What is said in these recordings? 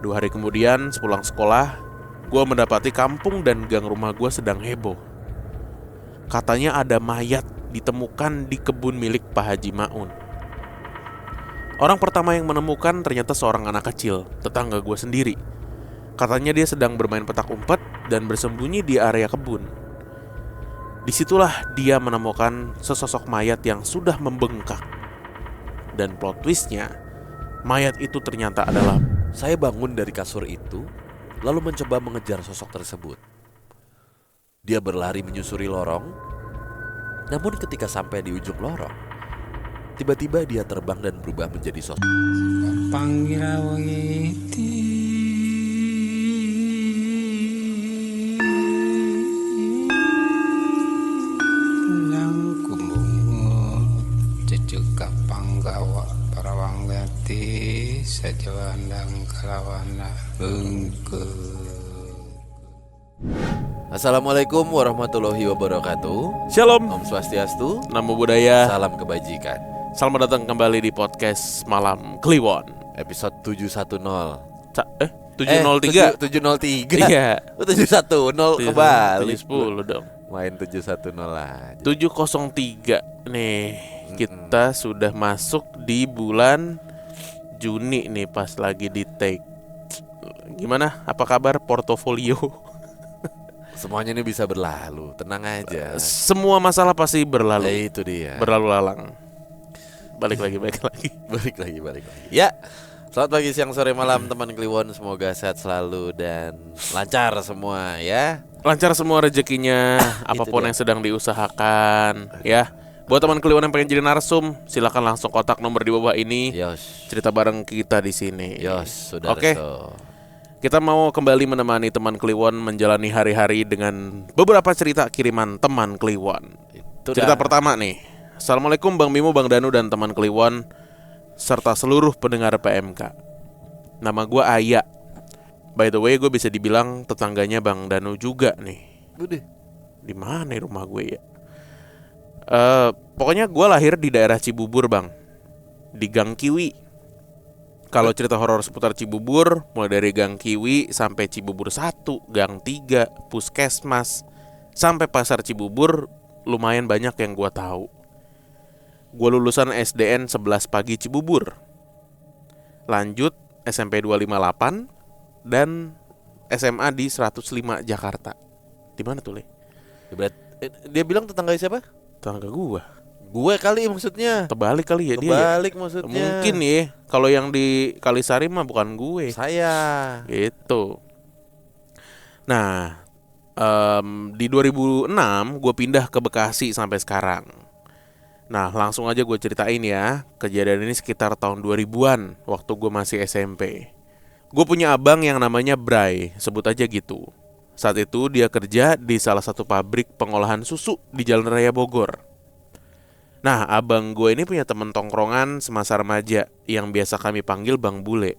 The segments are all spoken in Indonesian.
2 hari kemudian sepulang sekolah, gue mendapati kampung dan gang rumah gue sedang heboh. Katanya ada mayat ditemukan di kebun milik Pak Haji Maun. Orang pertama yang menemukan ternyata seorang anak kecil, tetangga gue sendiri. Katanya dia sedang bermain petak umpet dan bersembunyi di area kebun. Disitulah dia menemukan sesosok mayat yang sudah membengkak. Dan plot twistnya, mayat itu ternyata adalah... Saya bangun dari kasur itu, lalu mencoba mengejar sosok tersebut. Dia berlari menyusuri lorong, namun ketika sampai di ujung lorong, tiba-tiba dia terbang dan berubah menjadi sosok. Assalamualaikum warahmatullahi wabarakatuh. Shalom, Om Swastiastu, Namo Buddhaya. salam kebajikan. Selamat datang kembali di podcast Malam Kliwon. Episode 710. 703. 703. Iya. 710 kebalik. 710 dong. Main 710 lah. 703 nih. Kita sudah masuk di bulan Juni nih, pas lagi di take. Gimana? Apa kabar portofolio? Semuanya ini bisa berlalu, tenang aja. Semua masalah pasti berlalu. Itu dia. Berlalu lalang. Balik lagi. Balik lagi. Ya. Selamat pagi, siang, sore, malam teman Kliwon. Semoga sehat selalu dan lancar semua ya. Lancar semua rezekinya, apapun dia. yang sedang diusahakan ya. Buat teman Kliwon yang pengen jadi narsum, silakan langsung kontak nomor di bawah ini. Yos. Cerita bareng kita di sini. Yos, sudah. Oke. Kita mau kembali menemani teman Kliwon menjalani hari-hari dengan beberapa cerita kiriman teman Kliwon. Cerita pertama nih. Assalamualaikum Bang Mimo, Bang Danu, dan teman Kliwon serta seluruh pendengar PMK. Nama gue Aya. By the way, gue bisa dibilang tetangganya Bang Danu juga nih. Udah. Di mana rumah gue ya? Pokoknya gue lahir di daerah Cibubur, Bang. Di Gang Kiwi. Kalau cerita horor seputar Cibubur, mulai dari Gang Kiwi sampai Cibubur 1, Gang 3, Puskesmas, sampai Pasar Cibubur, lumayan banyak yang gue tahu. Gue lulusan SDN 11 Pagi Cibubur. Lanjut SMP 258 dan SMA di 105 Jakarta. Di mana tuh, Le? Dia bilang tetangga siapa? Tetangga gue. Gue kali maksudnya. Terbalik kali ya dia. Terbalik maksudnya. Mungkin ya. Kalau yang di Kalisari mah bukan gue. Saya. Gitu. Nah, di 2006 gue pindah ke Bekasi sampai sekarang. Nah, langsung aja gue ceritain ya. Kejadian ini sekitar tahun 2000-an, waktu gue masih SMP. Gue punya abang yang namanya Bray, sebut aja gitu. Saat itu dia kerja di salah satu pabrik pengolahan susu di Jalan Raya Bogor. Nah, abang gue ini punya temen tongkrongan semasa remaja yang biasa kami panggil Bang Bule.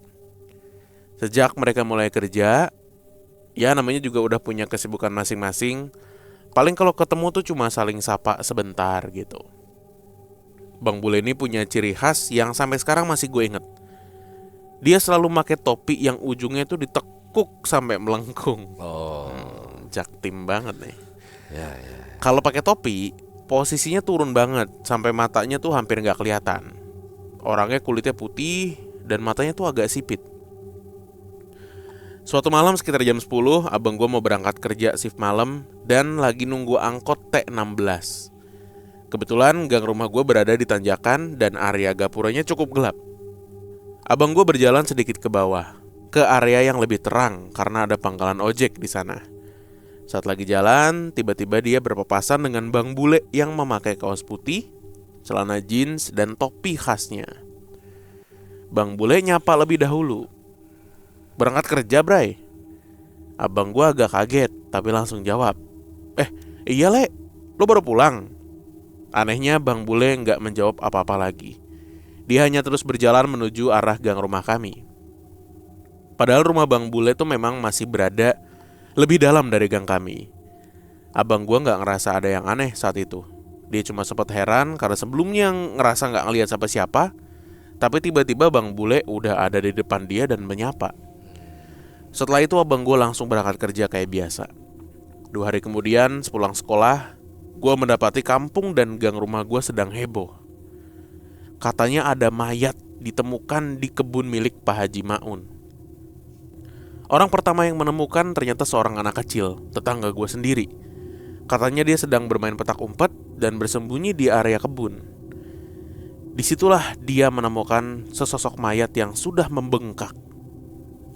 Sejak mereka mulai kerja, ya namanya juga udah punya kesibukan masing-masing. Paling kalau ketemu tuh cuma saling sapa sebentar gitu. Bang Bule ini punya ciri khas yang sampai sekarang masih gue inget. Dia selalu pakai topi yang ujungnya tuh ditekuk sampai melengkung. Jaktim banget nih. Ya. Kalau pakai topi, posisinya turun banget sampai matanya tuh hampir nggak kelihatan. Orangnya kulitnya putih dan matanya tuh agak sipit. Suatu malam sekitar jam 10, abang gue mau berangkat kerja shift malam dan lagi nunggu angkot T16. Kebetulan gang rumah gue berada di tanjakan dan area gapuranya cukup gelap. Abang gue berjalan sedikit ke bawah, ke area yang lebih terang karena ada pangkalan ojek di sana. Saat lagi jalan, tiba-tiba dia berpapasan dengan Bang Bule yang memakai kaos putih, celana jeans, dan topi khasnya. Bang Bule nyapa lebih dahulu. "Berangkat kerja, Bray?" Abang gua agak kaget, tapi langsung jawab, "Iya, Le, lo baru pulang?" Anehnya Bang Bule nggak menjawab apa-apa lagi. Dia hanya terus berjalan menuju arah gang rumah kami. Padahal rumah Bang Bule tuh memang masih berada lebih dalam dari gang kami. Abang gua gak ngerasa ada yang aneh saat itu. Dia cuma sempat heran karena sebelumnya ngerasa gak ngelihat siapa-siapa. Tapi tiba-tiba Bang Bule udah ada di depan dia dan menyapa. Setelah itu abang gue langsung berangkat kerja kayak biasa. 2 hari kemudian sepulang sekolah, gue mendapati kampung dan gang rumah gue sedang heboh. Katanya ada mayat ditemukan di kebun milik Pak Haji Maun. Orang pertama yang menemukan ternyata seorang anak kecil, tetangga gue sendiri. Katanya dia sedang bermain petak umpet dan bersembunyi di area kebun. Disitulah dia menemukan sesosok mayat yang sudah membengkak.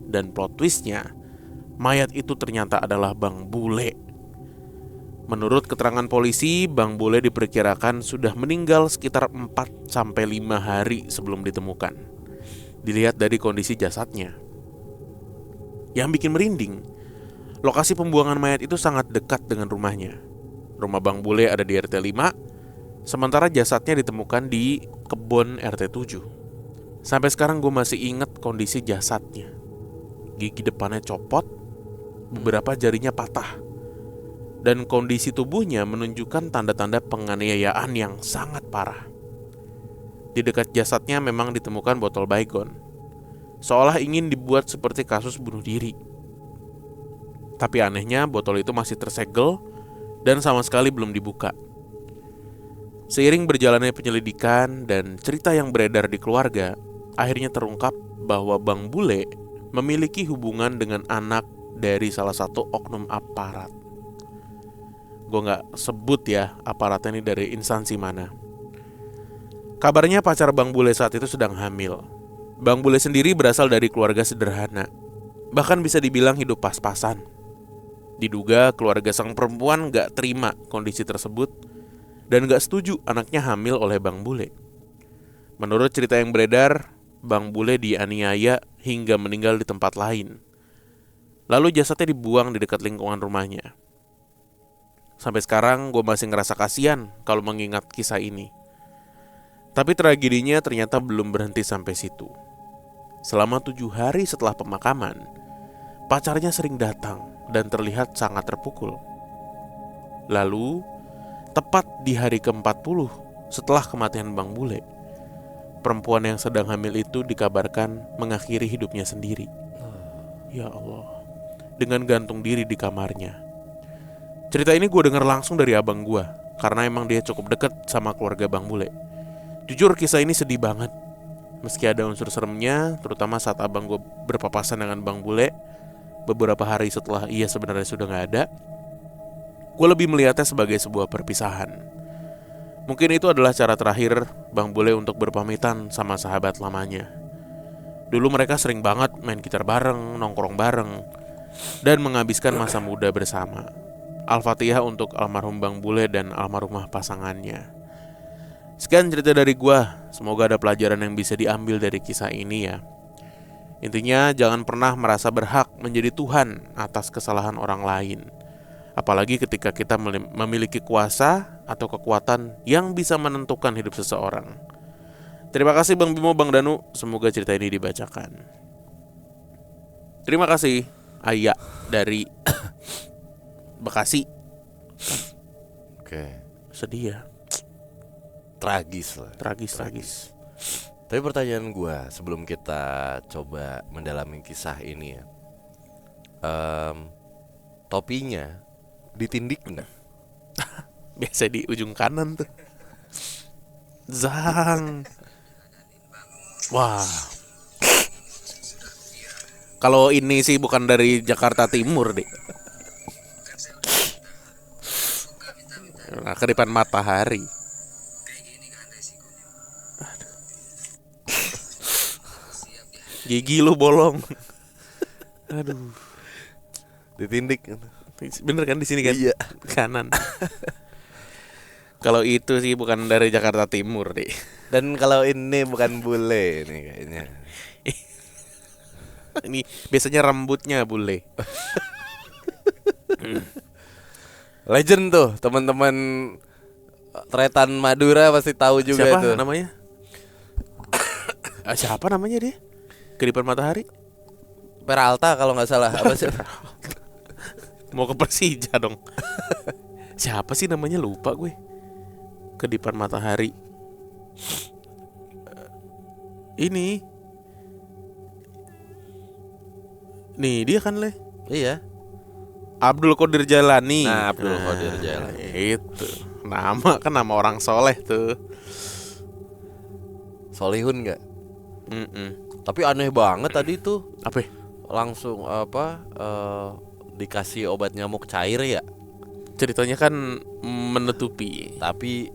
Dan plot twistnya, mayat itu ternyata adalah Bang Bule. Menurut keterangan polisi, Bang Bule diperkirakan sudah meninggal sekitar 4-5 hari sebelum ditemukan. Dilihat dari kondisi jasadnya. Yang bikin merinding, lokasi pembuangan mayat itu sangat dekat dengan rumahnya. Rumah Bang Bule ada di RT 5, sementara jasadnya ditemukan di kebun RT 7. Sampai sekarang gue masih inget kondisi jasadnya. Gigi depannya copot, beberapa jarinya patah, dan kondisi tubuhnya menunjukkan tanda-tanda penganiayaan yang sangat parah. Di dekat jasadnya memang ditemukan botol baygon, seolah ingin dibuat seperti kasus bunuh diri. Tapi anehnya botol itu masih tersegel dan sama sekali belum dibuka. Seiring berjalannya penyelidikan dan cerita yang beredar di keluarga, akhirnya terungkap bahwa Bang Bule memiliki hubungan dengan anak dari salah satu oknum aparat. Gue gak sebut ya aparatnya ini dari instansi mana. Kabarnya pacar Bang Bule saat itu sedang hamil. Bang Bule sendiri berasal dari keluarga sederhana, bahkan bisa dibilang hidup pas-pasan. Diduga keluarga sang perempuan gak terima kondisi tersebut dan gak setuju anaknya hamil oleh Bang Bule. Menurut cerita yang beredar, Bang Bule dianiaya hingga meninggal di tempat lain. Lalu jasadnya dibuang di dekat lingkungan rumahnya. Sampai sekarang gue masih ngerasa kasihan kalau mengingat kisah ini. Tapi tragedinya ternyata belum berhenti sampai situ. Selama 7 hari setelah pemakaman, pacarnya sering datang dan terlihat sangat terpukul. Lalu, tepat di hari ke-40 setelah kematian Bang Bule, perempuan yang sedang hamil itu dikabarkan mengakhiri hidupnya sendiri. Ya Allah, dengan gantung diri di kamarnya. Cerita ini gue dengar langsung dari abang gue, karena emang dia cukup deket sama keluarga Bang Bule. Jujur kisah ini sedih banget. Meski ada unsur seremnya, terutama saat abang gue berpapasan dengan Bang Bule beberapa hari setelah ia sebenarnya sudah gak ada, gue lebih melihatnya sebagai sebuah perpisahan. Mungkin itu adalah cara terakhir Bang Bule untuk berpamitan sama sahabat lamanya. Dulu mereka sering banget main gitar bareng, nongkrong bareng, dan menghabiskan masa muda bersama. Al-Fatihah untuk almarhum Bang Bule dan almarhumah pasangannya. Sekian cerita dari gua. Semoga ada pelajaran yang bisa diambil dari kisah ini ya. Intinya jangan pernah merasa berhak menjadi Tuhan atas kesalahan orang lain. Apalagi ketika kita memiliki kuasa atau kekuatan yang bisa menentukan hidup seseorang. Terima kasih Bang Bimo, Bang Danu. Semoga cerita ini dibacakan. Terima kasih Ayah dari Bekasi. Oke. Sedih ya. Tragis lah. Tragis. Tapi pertanyaan gue sebelum kita coba mendalami kisah ini ya, topinya ditindik enggak? Biasa di ujung kanan tuh. Zang. Wah. Kalau ini sih bukan dari Jakarta Timur deh. Nah, kedipan matahari. Gigi lu bolong. Aduh. Ditindik. Bener kan di sini kan? Iya. Kanan. Kalau itu sih bukan dari Jakarta Timur deh. Dan kalau ini bukan bule nih kayaknya. Ini biasanya rambutnya bule. Legend tuh teman-teman Tretan Madura pasti tahu juga. Siapa tuh namanya? Siapa namanya dia? Kedipan matahari? Peralta kalau nggak salah. Apa sih? Mau ke Persija dong. Siapa sih namanya, lupa gue. Kedipan matahari. Ini Nih dia kan Le, Iya. Abdul Qadir Jalani. Nah, Abdul Qadir Jalani. Itu nama kan nama orang soleh tuh. Solihun nggak? Mm-mm. Tapi aneh banget tadi tuh. Apa? Langsung dikasih obat nyamuk cair ya. Ceritanya kan menutupi, Tapi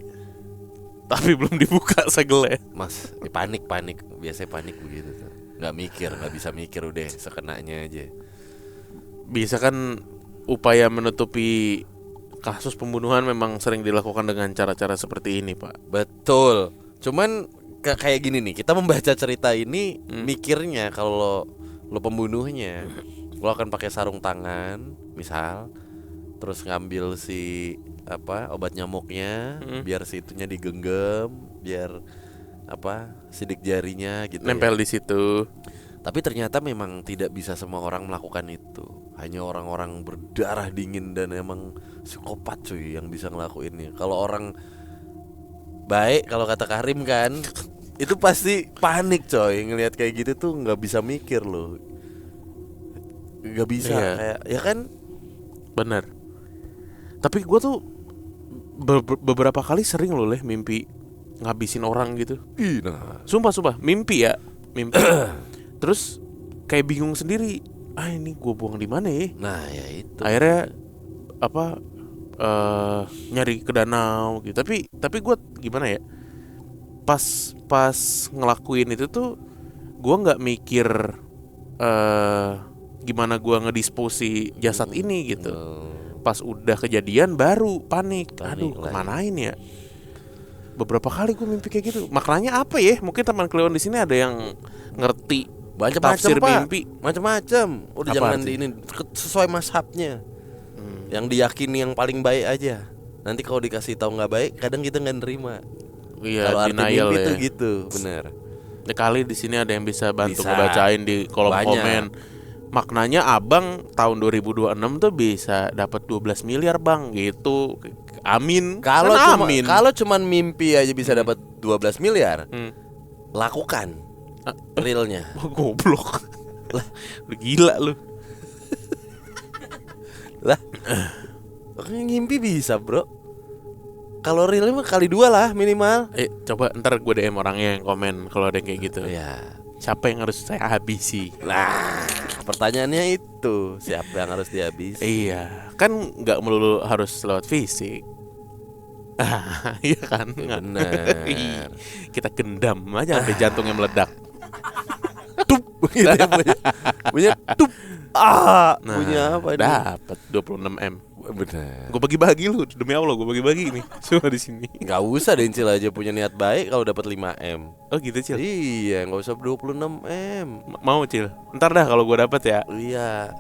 belum dibuka segelnya. Mas, panik. Biasanya panik begitu tuh. Nggak bisa mikir udah sekenanya aja. Bisa kan upaya menutupi kasus pembunuhan memang sering dilakukan dengan cara-cara seperti ini, Pak. Betul. Cuman kayak gini nih, kita membaca cerita ini mikirnya kalau lo pembunuhnya, lo akan pakai sarung tangan, misal, terus ngambil si obat nyamuknya, biar si itunya digenggam, biar sidik jarinya gitu. Nempel ya. di situ. Tapi ternyata memang tidak bisa semua orang melakukan itu. Hanya orang-orang berdarah dingin dan emang psikopat cuy yang bisa ngelakuinnya. Kalau orang baik, kalau kata Karim kan, itu pasti panik coy. Ngelihat kayak gitu tuh nggak bisa mikir loh. Nggak bisa Iya. kayak, ya kan? Bener. Tapi gue tuh beberapa kali sering loh Le mimpi ngabisin orang gitu. Nah, Sumpah mimpi ya, mimpi. Terus kayak bingung sendiri. Ini gue buang di mana ya? nah ya itu. Akhirnya nyari ke danau gitu. Tapi gue gimana ya? Pas ngelakuin itu tuh gue nggak mikir gimana gue ngedisposi jasad ini gitu. Pas udah kejadian baru panik. Aduh, lagi. kemanain ya? Beberapa kali gue mimpi kayak gitu. Maknanya apa ya? Mungkin teman Cleon di sini ada yang ngerti tafsir mimpi. Macam-macam. Udah Apa jangan arti? di ini sesuai mazhabnya. Yang diyakini yang paling baik aja. Nanti kalau dikasih tahu nggak baik, kadang kita nggak nerima. Iya, Kalau arti denial mimpi ya. tuh gitu, benar. Ya kali di sini ada yang bisa bantu Bisa. ngebacain di kolom Banyak. komen. Maknanya abang tahun 2026 tuh bisa dapat 12 miliar bang gitu. Amin. Kalau Kan cuma amin. kalau cuman mimpi aja bisa dapat 12 miliar, lakukan Ah, realnya. Goblok. Lah, lu gila lu. Lah, ngimpi bisa bro. Kalau realnya mah kali 2 lah minimal. Coba ntar gue DM orangnya yang komen kalau ada yang kayak gitu. Ya, Siapa yang harus saya habisi? nah pertanyaannya itu siapa yang harus dihabisi? Iya, kan nggak melulu harus lewat fisik. Iya kan? Benar. Kita gendam aja sampai jantungnya meledak. Tup gitu ya, punya tup. Punya apa ini? Dapat 26 M. Benar. Gue bagi-bagi lu, demi Allah gue bagi-bagi nih. Semua di sini. Nggak usah deh Cil aja punya niat baik kalau dapat 5 M. Oh gitu Cil. Iya, nggak usah 26 M. Mau Cil. Ntar dah kalau gue dapet ya. Iya.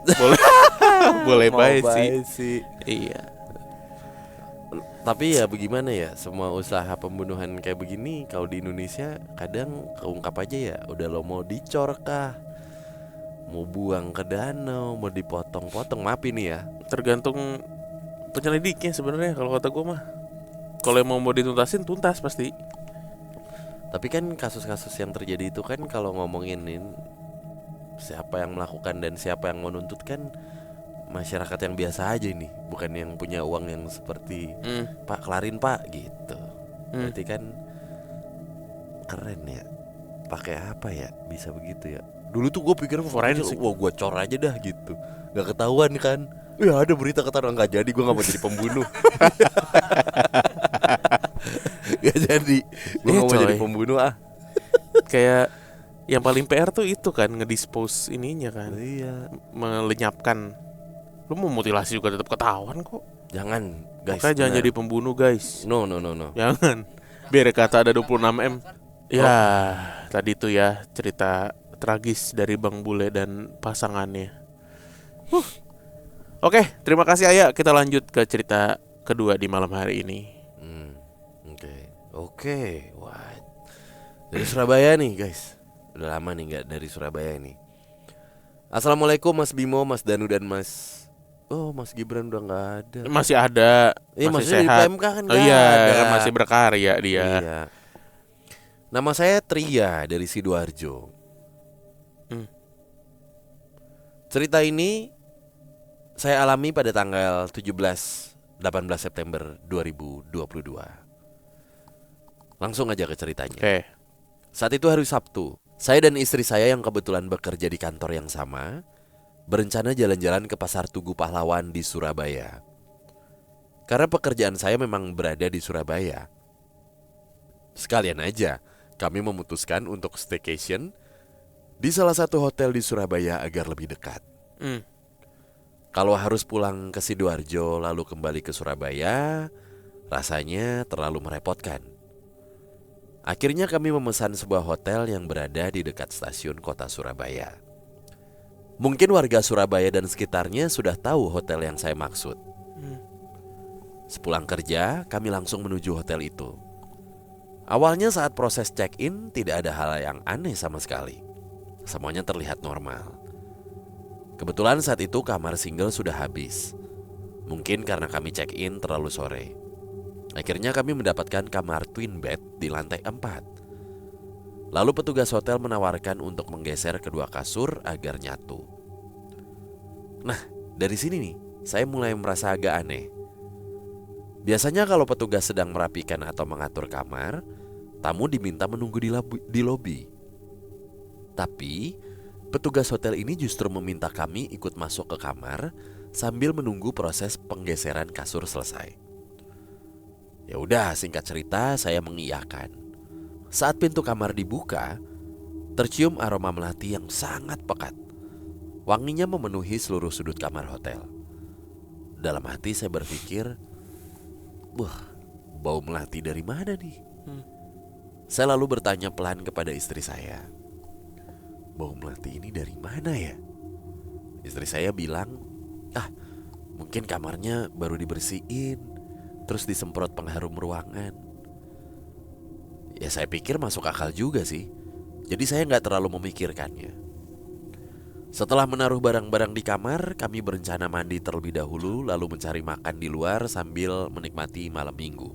Boleh. Boleh Mau baik baik sih. sih. Iya. Tapi ya bagaimana ya, semua usaha pembunuhan kayak begini kalau di Indonesia kadang keungkap aja ya. Udah lo mau dicor kah, mau buang ke danau, mau dipotong-potong, maaf ini ya. Tergantung penyelidiknya sebenarnya kalau kata gue mah. Kalau yang mau dituntasin tuntas pasti. Tapi kan kasus-kasus yang terjadi itu kan kalau ngomongin siapa yang melakukan dan siapa yang menuntut kan masyarakat yang biasa aja nih, bukan yang punya uang yang seperti Pak kelarin Pak gitu. Berarti kan keren ya. Pakai apa ya bisa begitu ya? Dulu tuh gue pikir Forensik. wah gue cor aja dah gitu, nggak ketahuan kan. Ya ada berita ketahuan, nggak jadi, gue nggak mau jadi pembunuh. Gak jadi, gue Iya, nggak mau jadi coy. pembunuh ah. Kayak yang paling PR tuh itu kan ngedispose ininya kan. Iya. Melenyapkan. Lu mau mutilasi juga tetap ketahuan kok. Jangan guys. Makanya jangan benar. jadi pembunuh guys. No. Jangan. Biar kata ada 26 M. Ya, tadi tuh ya cerita tragis dari Bang Bule dan pasangannya. Oke, terima kasih Ayah. Kita lanjut ke cerita kedua di malam hari ini. Oke. Wah. Dari Surabaya nih guys. Udah lama nih nggak dari Surabaya nih. Assalamualaikum Mas Bimo, Mas Danu dan Mas. Oh, Mas Gibran udah nggak ada. Masih ada, Iya, masih maksudnya di sehat. PMK kan Oh nggak iya, ada. kan masih berkarya dia. Iya. Nama saya Tria dari Sidoarjo. Cerita ini saya alami pada tanggal 18 September 2022. Langsung aja ke ceritanya. Oke. Saat itu hari Sabtu, saya dan istri saya yang kebetulan bekerja di kantor yang sama berencana jalan-jalan ke Pasar Tugu Pahlawan di Surabaya. Karena pekerjaan saya memang berada di Surabaya. Sekalian aja, kami memutuskan untuk staycation di salah satu hotel di Surabaya agar lebih dekat. Kalau harus pulang ke Sidoarjo lalu kembali ke Surabaya, rasanya terlalu merepotkan. Akhirnya kami memesan sebuah hotel yang berada di dekat stasiun kota Surabaya. Mungkin warga Surabaya dan sekitarnya sudah tahu hotel yang saya maksud. Sepulang kerja, kami langsung menuju hotel itu. Awalnya saat proses check-in tidak ada hal yang aneh sama sekali. Semuanya terlihat normal. Kebetulan saat itu kamar single sudah habis. Mungkin karena kami check-in terlalu sore. Akhirnya kami mendapatkan kamar twin bed di lantai 4. Lalu petugas hotel menawarkan untuk menggeser kedua kasur agar nyatu. Nah, dari sini nih, saya mulai merasa agak aneh. Biasanya kalau petugas sedang merapikan atau mengatur kamar, tamu diminta menunggu di lobi. Tapi petugas hotel ini justru meminta kami ikut masuk ke kamar sambil menunggu proses penggeseran kasur selesai. Ya udah, singkat cerita saya mengiyakan. Saat pintu kamar dibuka, tercium aroma melati yang sangat pekat. Wanginya memenuhi seluruh sudut kamar hotel. Dalam hati saya berpikir, wah, bau melati dari mana nih? Saya lalu bertanya pelan kepada istri saya, bau melati ini dari mana ya? Istri saya bilang, mungkin kamarnya baru dibersihin, terus disemprot pengharum ruangan. Ya saya pikir masuk akal juga sih. Jadi saya gak terlalu memikirkannya. Setelah menaruh barang-barang di kamar, kami berencana mandi terlebih dahulu, lalu mencari makan di luar sambil menikmati malam minggu.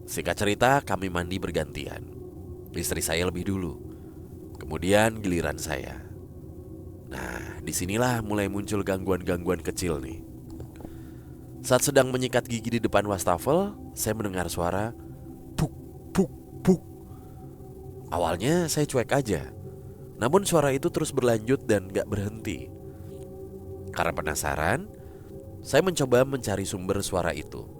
Singkat cerita, kami mandi bergantian. Istri saya lebih dulu, kemudian giliran saya. Nah, disinilah mulai muncul gangguan-gangguan kecil nih. Saat sedang menyikat gigi di depan wastafel, saya mendengar suara puk, puk, puk. Awalnya saya cuek aja. Namun suara itu terus berlanjut dan gak berhenti. Karena penasaran, saya mencoba mencari sumber suara itu.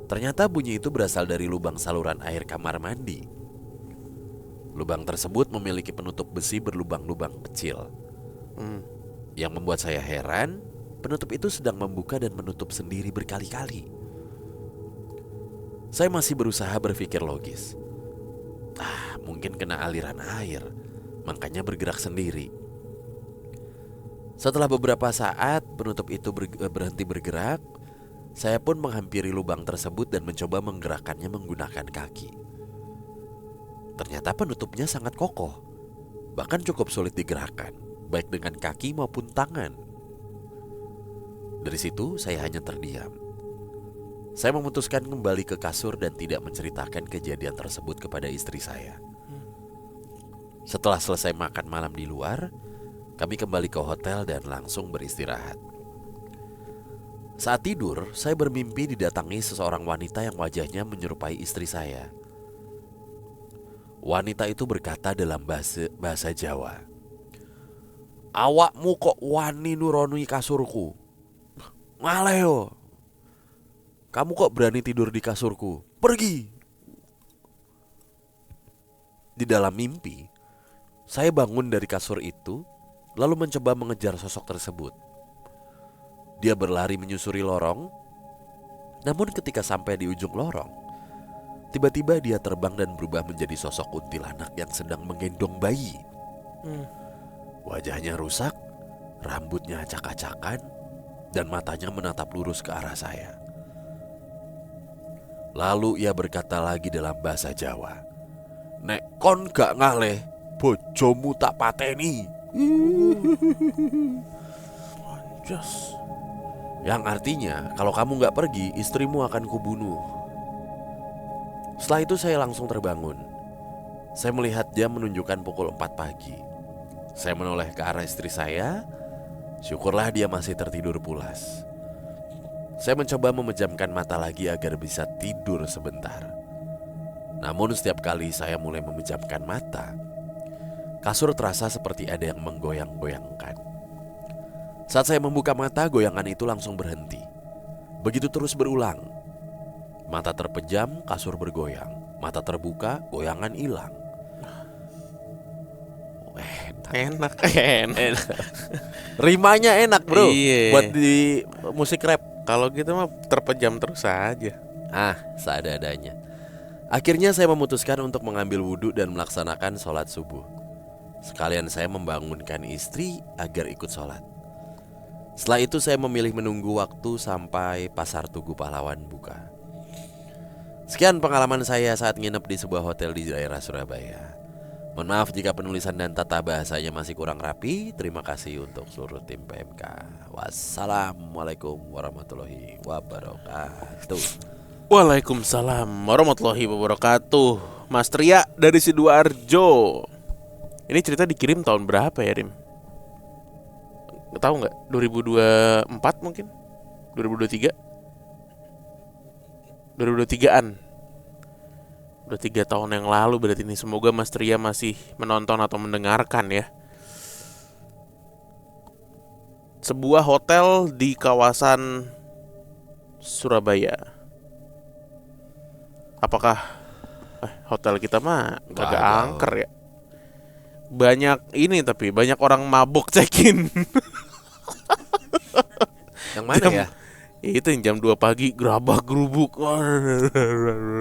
Ternyata bunyi itu berasal dari lubang saluran air kamar mandi. Lubang tersebut memiliki penutup besi berlubang-lubang kecil. Yang membuat saya heran, penutup itu sedang membuka dan menutup sendiri berkali-kali. Saya masih berusaha berpikir logis. Mungkin kena aliran air, makanya bergerak sendiri. Setelah beberapa saat penutup itu berhenti bergerak, saya pun menghampiri lubang tersebut dan mencoba menggerakkannya menggunakan kaki. Ternyata penutupnya sangat kokoh, bahkan cukup sulit digerakkan, baik dengan kaki maupun tangan. Dari situ saya hanya terdiam. Saya memutuskan kembali ke kasur dan tidak menceritakan kejadian tersebut kepada istri saya. Setelah selesai makan malam di luar, kami kembali ke hotel dan langsung beristirahat. Saat tidur, saya bermimpi didatangi seseorang wanita yang wajahnya menyerupai istri saya. Wanita itu berkata dalam bahasa Jawa, "Awakmu kok wani nuroni kasurku? Ngaleo. Kamu kok berani tidur di kasurku? Pergi!" Di dalam mimpi, saya bangun dari kasur itu, lalu mencoba mengejar sosok tersebut. Dia berlari menyusuri lorong, namun ketika sampai di ujung lorong, tiba-tiba dia terbang dan berubah menjadi sosok kuntilanak yang sedang menggendong bayi. Wajahnya rusak, rambutnya acak-acakan, dan matanya menatap lurus ke arah saya. Lalu ia berkata lagi dalam bahasa Jawa, "Nek kon gak ngaleh, bojomu tak pateni." Anjas. Yang artinya, kalau kamu gak pergi, istrimu akan kubunuh. Setelah itu saya langsung terbangun. Saya melihat jam menunjukkan pukul 4 pagi. Saya menoleh ke arah istri saya. Syukurlah dia masih tertidur pulas. Saya mencoba memejamkan mata lagi agar bisa tidur sebentar. Namun setiap kali saya mulai memejamkan mata, kasur terasa seperti ada yang menggoyang-goyangkan. Saat saya membuka mata, goyangan itu langsung berhenti. Begitu terus berulang. Mata terpejam, kasur bergoyang. Mata terbuka, goyangan hilang. Enak. Rimanya enak bro. Iya. Buat di musik rap. Kalau gitu mah terpejam terus aja. Seadanya. Akhirnya saya memutuskan untuk mengambil wudhu dan melaksanakan sholat subuh. Sekalian saya membangunkan istri agar ikut sholat. Setelah itu saya memilih menunggu waktu sampai Pasar Tugu Pahlawan buka. Sekian pengalaman saya saat nginep di sebuah hotel di daerah Surabaya. Mohon maaf jika penulisan dan tata bahasanya masih kurang rapi. Terima kasih untuk seluruh tim PMK. Wassalamualaikum warahmatullahi wabarakatuh. Waalaikumsalam warahmatullahi wabarakatuh. Mas Tria dari Sidoarjo. Ini cerita dikirim tahun berapa ya, Rim? Tahu nggak? 2024 mungkin? 2023? 2023-an. Udah 3 tahun yang lalu berarti ini. Semoga Mas Tria masih menonton atau mendengarkan ya. Sebuah hotel di kawasan Surabaya. Apakah hotel kita mah kagak angker ya? Banyak ini tapi banyak orang mabuk check-in. Yang mana ya? Itu yang jam 2 pagi gerabak-gerubuk.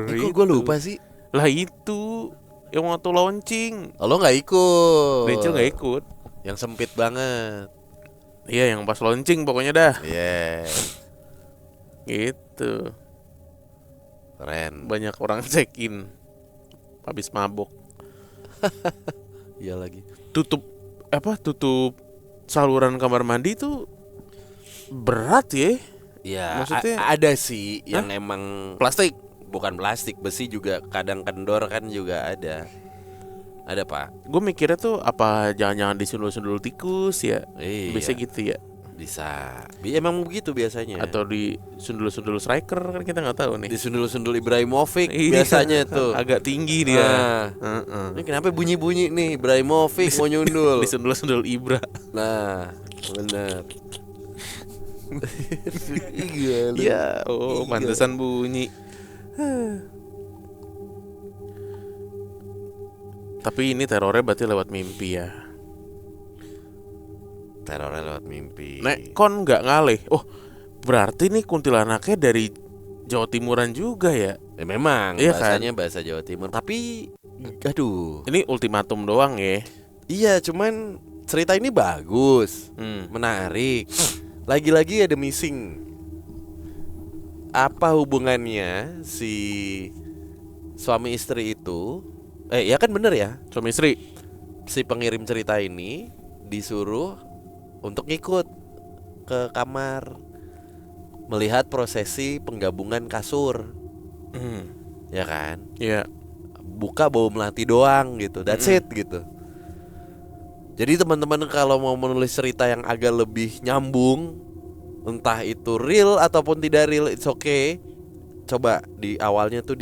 Kok gue lupa sih? Lah itu yang waktu launching. Lo gak ikut. Rachel gak ikut. Yang sempit banget. Iya yang pas launching pokoknya dah. Iya. Gitu. Keren. Banyak orang check-in habis mabuk. Iya lagi. Tutup saluran kamar mandi tuh berat ya. Ya Maksudnya ada sih yang emang plastik. bukan plastik, besi juga kadang kendor kan juga ada. Ada pak. Gue mikirnya tuh apa jangan-jangan disundul-sundul tikus ya. Iya. Bisa gitu ya. Bisa. Emang begitu biasanya. Atau di sundul-sundul striker kan kita nggak tahu nih. Disundul-sundul Ibrahimovic Iya. biasanya tuh. Agak tinggi dia. Ini kenapa bunyi-bunyi nih Ibrahimovic mau nyundul. Disundul-sundul Ibra. Nah, benar. Iya. Ya, pantesan bunyi. Tapi ini terornya berarti lewat mimpi ya. Terornya lewat mimpi. Nek kon nggak ngalih. Oh, berarti nih kuntilanaknya dari Jawa Timuran juga ya. Memang iya bahasanya kan? bahasa Jawa Timur. Tapi aduh. Ini ultimatum doang ya. Iya, cuman cerita ini bagus. Menarik. Lagi-lagi ada missing. Apa hubungannya si suami istri itu? Ya kan bener ya. Suami istri. Si pengirim cerita ini disuruh untuk ngikut ke kamar melihat prosesi penggabungan kasur. Ya kan? Iya. Buka bau melati doang gitu. That's it gitu. Jadi teman-teman kalau mau menulis cerita yang agak lebih nyambung, entah itu real ataupun tidak real, it's okay. Coba di awalnya tuh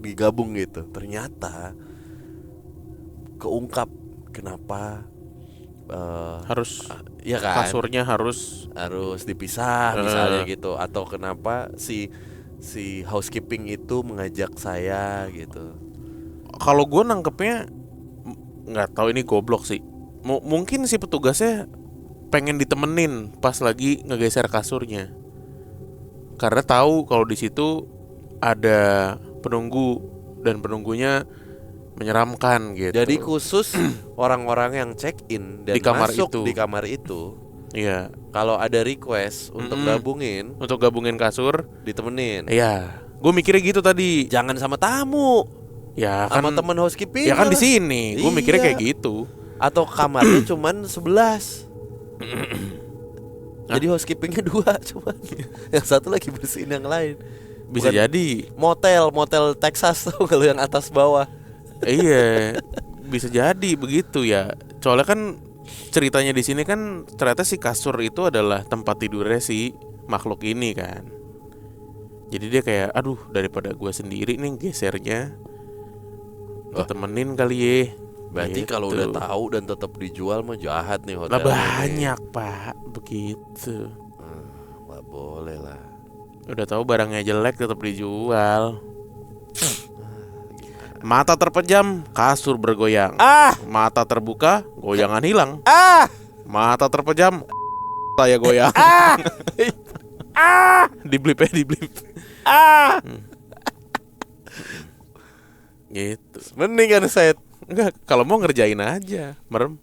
digabung gitu. Ternyata keungkap kenapa Harus ya kan? kasurnya harus dipisah misalnya gitu, atau kenapa si housekeeping itu mengajak saya gitu. kalau gue nangkepnya nggak tahu ini goblok sih. Mungkin si petugasnya pengen ditemenin pas lagi ngegeser kasurnya. Karena tahu kalau di situ ada penunggu dan penunggunya menyeramkan gitu. Jadi khusus orang-orang yang check in dan Di kamar masuk itu. di kamar itu, Iya, kalau ada request untuk gabungin, untuk gabungin kasur, ditemenin. iya. Gue mikirnya gitu tadi. Jangan sama tamu, Ya kan sama teman housekeeping. ya kan di lah. sini. Gue mikirnya Iya. kayak gitu. Atau kamarnya cuman 11. Jadi housekeepingnya 2 cuman. Yang satu lagi bersihin yang lain. Bisa Bukan jadi. motel Texas tuh kalau yang atas bawah. Iya, bisa jadi begitu ya. Soalnya kan ceritanya di sini kan ternyata si kasur itu adalah tempat tidurnya si makhluk ini kan. Jadi dia kayak, aduh daripada gue sendiri nih gesernya, gue temenin kali ya. Berarti Gitu. kalau udah tahu dan tetap dijual mah jahat nih Lah hotelnya. banyak pak, begitu. Nggak boleh lah. Udah tahu barangnya jelek tetap dijual. Mata terpejam, kasur bergoyang. Mata terbuka, goyangan hilang. Mata terpejam, saya goyang. Diblip ya, diblip. Gitu. Mending kan set. Enggak, kalau mau ngerjain aja. Merem,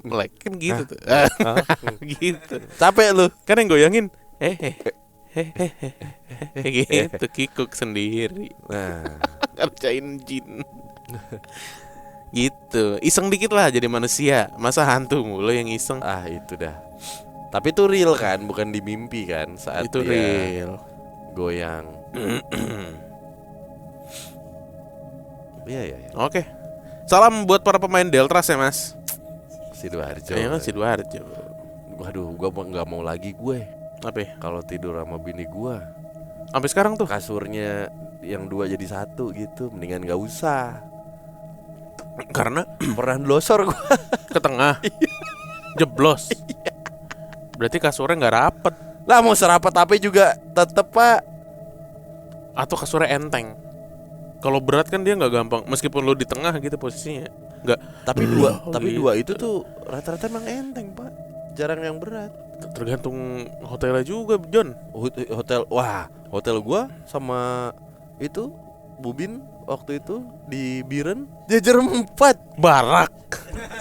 melek kan gitu tuh. Gitu. Capek lu. Kan yang goyangin gitu, kikuk sendiri. Nah, Ngerjain jin. Gitu. Iseng dikit lah jadi manusia. Masa hantu mulu yang iseng. itu dah. Tapi itu real kan, bukan di mimpi kan saat Itu dia real. goyang. Iya. Oke. Salam buat para pemain Deltras ya mas. Sidoarjo. Kayaknya kan Sidoarjo. Waduh, gua nggak mau lagi gue Apa ya? kalau tidur sama bini gua. Sampai sekarang tuh. Kasurnya yang 2 jadi 1 gitu, mendingan nggak usah. Karena Pernah losor gua. ke tengah. Jeblos. Berarti kasurnya nggak rapet. Lah mau serapat apa juga tetep pak. Atau kasurnya enteng. Kalau berat kan dia nggak gampang. Meskipun lo di tengah gitu posisinya, nggak. Tapi Gitu. dua itu tuh rata-rata emang enteng pak. Jarang yang berat. Tergantung hotelnya juga, John. Hotel gua sama itu Bubin waktu itu di Biren jajar 4. Barak.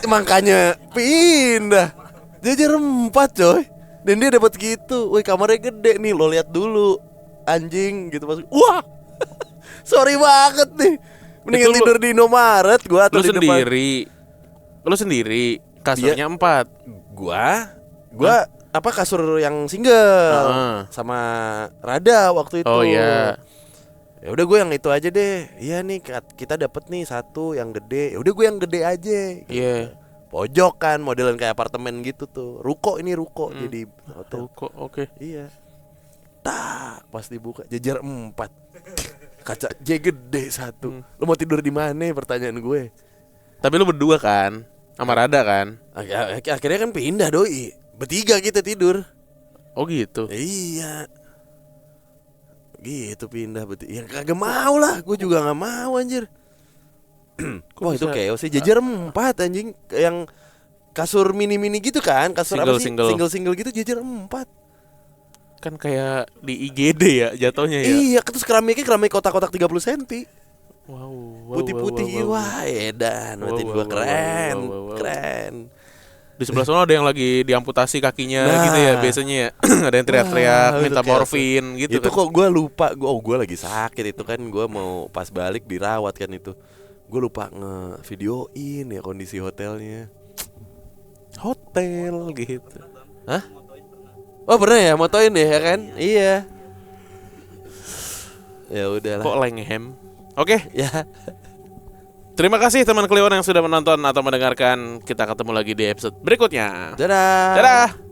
Makanya pindah jajar 4 coy. Dan dia dapat gitu. Woi kamarnya gede nih, lo lihat dulu. Anjing gitu masuk. Wah. Sorry banget nih. Mendingan Itu lu- tidur di Indomaret gua atau Lo di depan. sendiri. Kasurnya 4. Gua apa kasur yang single sama Rada waktu itu. Oh iya. Ya udah gue yang itu aja deh. Iya nih kita dapet nih satu yang gede. Ya udah gue yang gede aja. Gitu. Iya. Pojok kan modelan kayak apartemen gitu tuh. Ruko jadi hotel. Kok oke. Iya. Tak pas dibuka jajar 4. Kaca J gede 1. Lu mau tidur di mana pertanyaan gue. Tapi lu berdua kan sama Rada kan? Akhirnya kan pindah doi. Bertiga kita tidur. Oh gitu. Iya. Gitu pindah bertiga. Ya kagak mau lah. Gue juga gak mau anjir. Wah itu bisa? chaos sih. Jajar 4 anjing. Yang kasur mini-mini gitu kan. Kasur apa sih? Single. Single gitu jajar 4. Kan kayak di IGD ya jatuhnya ya. Iya, terus keramik kotak-kotak 30 cm. Wow. Putih-putih. Wah, edan. Wow, Matiin wow, gua wow, keren. wow, wow, wow. Keren. Di sebelah sana ada yang lagi diamputasi kakinya Nah. gitu ya biasanya ya. Ada yang teriak-teriak Wah, minta itu chaos. morfin gitu Itu kan. kok gue lupa. Gue lagi sakit itu kan. Gue mau pas balik dirawat kan itu. Gue lupa nge-videoin ya kondisi hotelnya. Hotel gitu. Hah? Oh pernah ya motoin deh ya kan? Iya. Ya udahlah. Kok Langham? Oke, Ya. terima kasih teman Kliwon yang sudah menonton atau mendengarkan. Kita ketemu lagi di episode berikutnya. Dadah. Dadah.